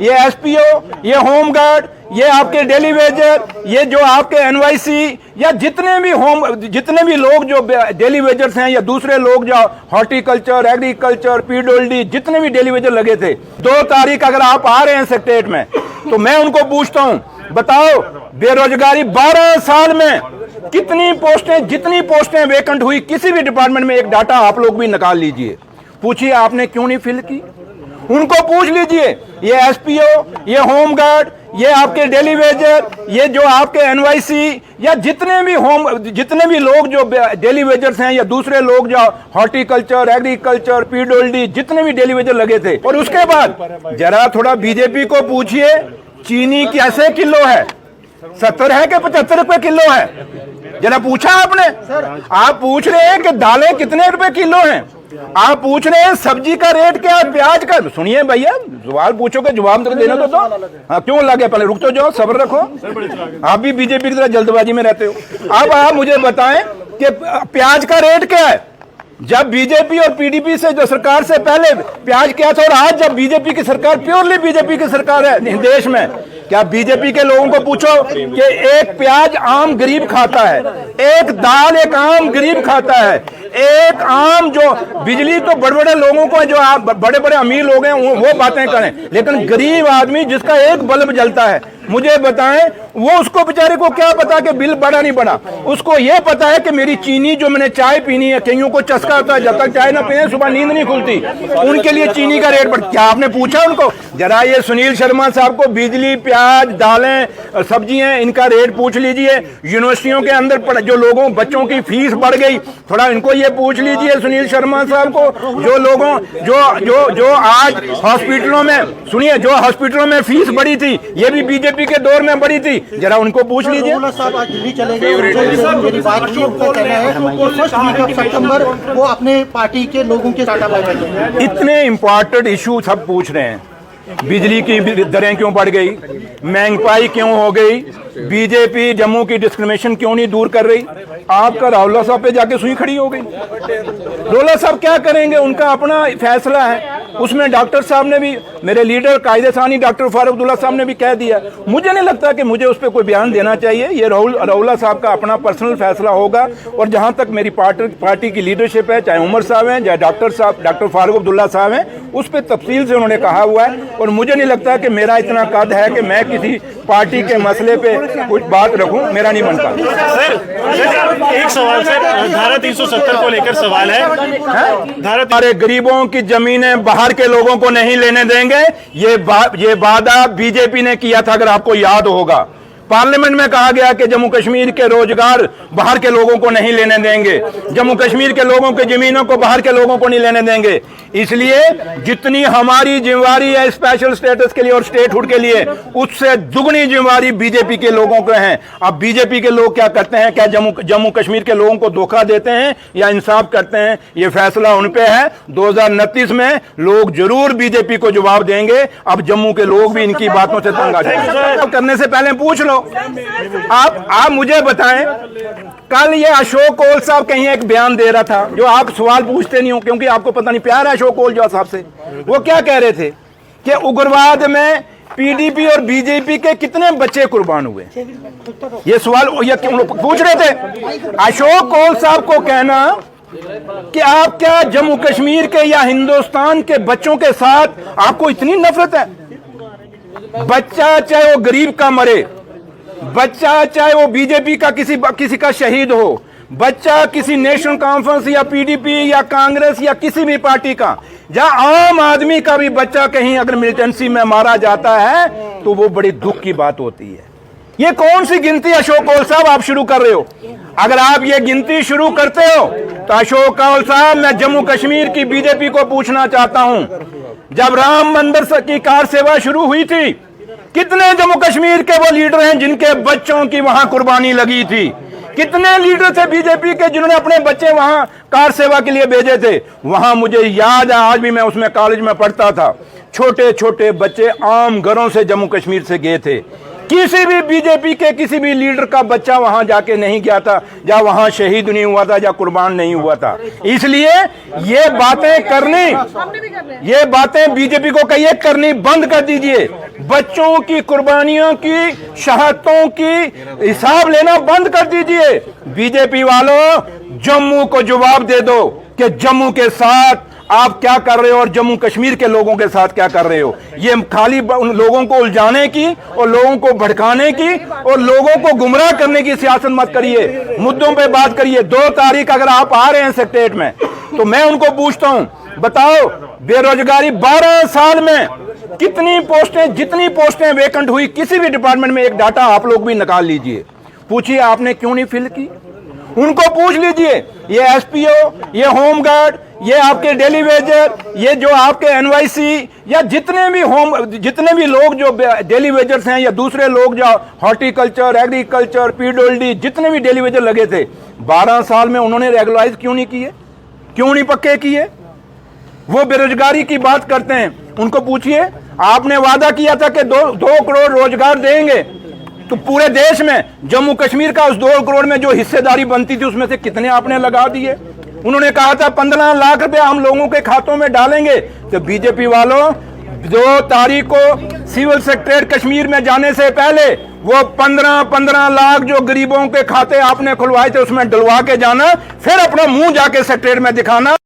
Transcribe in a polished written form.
ये एसपीओ, ये होमगार्ड, ये आपके डेली वेजर, ये जो आपके एनवाईसी या जितने भी लोग जो डेली वेजर्स हैं या दूसरे लोग जो हॉर्टिकल्चर, एग्रीकल्चर, पीडब्ल्यूडी, जितने भी डेली वेजर लगे थे, 2 तारीख अगर आप आ रहे हैं सेक्रेटरीट में तो मैं उनको पूछता हूं, बताओ बेरोजगारी 12 साल में जितनी पोस्टें वेकेंट हुई किसी भी डिपार्टमेंट में, एक डाटा आप लोग भी निकाल लीजिए, पूछिए आपने क्यों नहीं फिल की, उनको पूछ लीजिए। ये एसपीओ, ये होमगार्ड, ये आपके डेली वेजर, ये जो आपके एनवाईसी या जितने भी लोग जो डेली वेजर्स हैं या दूसरे लोग जो हॉर्टिकल्चर, एग्रीकल्चर, पीडब्ल्यूडी, जितने भी डेली वेजर लगे थे। और उसके बाद जरा थोड़ा बीजेपी को पूछिए, चीनी कैसे किलो है, 70 है कि 75 रुपए किलो है, जरा पूछा आपने? आप पूछ रहे हैं कि दालें कितने रुपए किलो हैं, आप पूछ रहे हैं सब्जी का रेट क्या है, प्याज का। सुनिए भैया, सवाल पूछोगे जवाब तो देना तो दो। हाँ, क्यों लगे, पहले रुक तो जाओ, सब्र रखो। आप भी बीजेपी की तरह जल्दबाजी में रहते हो। अब आप मुझे बताएं कि प्याज का रेट क्या है। जब बीजेपी और पीडीपी से जो सरकार से पहले प्याज क्या था और आज जब बीजेपी की सरकार, प्योरली बीजेपी की सरकार है देश में, क्या बीजेपी के लोगों को पूछो कि एक प्याज आम गरीब खाता है, एक दाल एक आम गरीब खाता है, एक आम जो बिजली तो बड़े बड़े लोगों को, जो आप बड़े बड़े अमीर लोग हैं वो बातें करें, लेकिन गरीब आदमी जिसका एक बल्ब जलता है, मुझे बताएं वो, उसको बेचारे को क्या पता कि बिल बढ़ा नहीं बढ़ा। उसको ये पता है कि मेरी चीनी जो मैंने चाय पीनी है, कईयों को चस्का होता है, जब तक चाय ना पिए सुबह नींद नहीं खुलती, उनके लिए चीनी का रेट बढ़। क्या आपने पूछा उनको? जरा ये सुनील शर्मा साहब को बिजली, प्याज, दालें, सब्जियां, इनका रेट पूछ लीजिए। यूनिवर्सिटियों के अंदर जो लोगों बच्चों की फीस बढ़ गई, थोड़ा इनको ये पूछ लीजिए सुनील शर्मा साहब को। जो लोगों जो आज हॉस्पिटलों में, सुनिए, जो हॉस्पिटलों में फीस बढ़ी थी, ये भी बीजेपी के दौर में बढ़ी थी, जरा उनको पूछ लीजिए। साहब आज दिल्ली चले गए, मेरी बात की उनका कहना है कि फर्स्ट वीक ऑफ सितंबर वो अपने पार्टी के लोगों के साथ इतने इंपॉर्टेंट इशू सब पूछ रहे हैं। बिजली की दरें क्यों बढ़ गई, महंगाई क्यों हो गई, बीजेपी जम्मू की डिस्क्रिमिनेशन क्यों नहीं दूर कर रही। आपका राहुल साहब पे जाके सुई खड़ी हो गई। राहुल साहब क्या करेंगे, उनका अपना फैसला है। उसमें डॉक्टर साहब ने भी, मेरे लीडर कायदे सानी डॉक्टर फारूक अब्दुल्ला साहब ने भी कह दिया। मुझे नहीं लगता कि मुझे उस पर कोई बयान देना चाहिए। ये राहुल साहब का अपना पर्सनल फैसला होगा। और जहां तक मेरी पार्टी की लीडरशिप है, चाहे उमर साहब हैं, चाहे डॉक्टर फारूक अब्दुल्ला साहब हैं, उस पर तफसील से उन्होंने कहा हुआ है। और मुझे नहीं लगता कि मेरा इतना कद है कि मैं किसी पार्टी के मसले पे कुछ बात रखूं, मेरा नहीं बनता। सर एक सवाल सर, धारा 370 को लेकर सवाल है। हमारे गरीबों की जमीनें बाहर के लोगों को नहीं लेने देंगे, ये वादा बीजेपी ने किया था, अगर आपको याद होगा। पार्लियामेंट में कहा गया कि जम्मू कश्मीर के रोजगार बाहर के लोगों को नहीं लेने देंगे, जम्मू कश्मीर के लोगों के जमीनों को बाहर के लोगों को नहीं लेने देंगे। इसलिए जितनी हमारी जिम्मेवारी है स्पेशल स्टेटस के लिए और स्टेटहुड के लिए, उससे दुगनी जिम्मेवारी बीजेपी के लोगों को है। अब बीजेपी के लोग क्या करते हैं, क्या जम्मू कश्मीर के लोगों को धोखा देते हैं या इंसाफ करते हैं, ये फैसला उन पे है। 2029 में लोग जरूर बीजेपी को जवाब देंगे। अब जम्मू के लोग भी इनकी बातों से तंग आ जाएंगे। करने से पहले पूछ लो। आप मुझे बताएं, कल ये अशोक कौल साहब कहीं एक बयान दे रहा था, जो आप सवाल पूछते नहीं हो क्योंकि आपको पता नहीं प्यार है अशोक कौल साहब से। वो क्या कह रहे थे कि उग्रवाद में पीडीपी और बीजेपी के कितने बच्चे कुर्बान हुए, ये सवाल ये पूछ रहे थे। अशोक कौल साहब को कहना कि आप क्या जम्मू कश्मीर के या हिंदुस्तान के बच्चों के साथ आपको इतनी नफरत है। बच्चा चाहे वो गरीब का मरे, बच्चा चाहे वो बीजेपी का किसी का शहीद हो, बच्चा किसी नेशनल कॉन्फ्रेंस या पीडीपी या कांग्रेस या किसी भी पार्टी का, या आम आदमी का भी बच्चा कहीं अगर मिलिटेंसी में मारा जाता है तो वो बड़ी दुख की बात होती है। ये कौन सी गिनती अशोक कौल साहब आप शुरू कर रहे हो? अगर आप ये गिनती शुरू करते हो तो अशोक कौल साहब, मैं जम्मू कश्मीर की बीजेपी को पूछना चाहता हूं, जब राम मंदिर की कार सेवा शुरू हुई थी, कितने जम्मू कश्मीर के वो लीडर हैं जिनके बच्चों की वहां कुर्बानी लगी थी? कितने लीडर थे बीजेपी के जिन्होंने अपने बच्चे वहां कार सेवा के लिए भेजे थे? वहां मुझे याद है, आज भी मैं उसमें कॉलेज में पढ़ता था, छोटे छोटे बच्चे आम घरों से जम्मू कश्मीर से गए थे। किसी भी बीजेपी के किसी भी लीडर का बच्चा वहां जाके नहीं गया था, या वहां शहीद नहीं हुआ था, या कुर्बान नहीं हुआ था। इसलिए ये बातें बीजेपी को कहिए करनी बंद कर दीजिए। बच्चों की कुर्बानियों की, शहादतों की हिसाब लेना बंद कर दीजिए। बीजेपी वालों, जम्मू को जवाब दे दो कि जम्मू के साथ आप क्या कर रहे हो और जम्मू कश्मीर के लोगों के साथ क्या कर रहे हो। ये खाली उन लोगों को उलझाने की और लोगों को भड़काने की और लोगों को गुमराह करने की सियासत मत करिए, मुद्दों पे बात करिए। 2 तारीख अगर आप आ रहे हैं सेक्रेटरीट में, तो मैं उनको पूछता हूं, बताओ बेरोजगारी 12 साल में कितनी पोस्टें, जितनी पोस्टें वेकेंट हुई किसी भी डिपार्टमेंट में, एक डाटा आप लोग भी निकाल लीजिए, पूछिए आपने क्यों नहीं फिल की। उनको पूछ लीजिए, ये एसपीओ, ये होमगार्ड, ये आपके डेली वेजर, ये जो आपके एनवाईसी, या जितने भी लोग जो डेली वेजर्स हैं, या दूसरे लोग जो हॉर्टिकल्चर, एग्रीकल्चर, पीडब्ल्यूडी, जितने भी डेली वेजर लगे थे, 12 साल में उन्होंने रेगुलराइज क्यों नहीं किए, क्यों नहीं पक्के किए। वो बेरोजगारी की बात करते हैं, उनको पूछिए, आपने वादा किया था कि 2 करोड़ रोजगार देंगे, तो पूरे देश में जम्मू कश्मीर का उस 2 करोड़ में जो हिस्सेदारी बनती थी उसमें से कितने आपने लगा दिए। उन्होंने कहा था 15 लाख रुपए हम लोगों के खातों में डालेंगे। तो बीजेपी वालों, 2 तारीख को सिविल सेक्रेटरीट कश्मीर में जाने से पहले वो 15 लाख जो गरीबों के खाते आपने खुलवाए थे उसमें डलवा के जाना, फिर अपना मुंह जाके सेक्रेटरीट में दिखाना।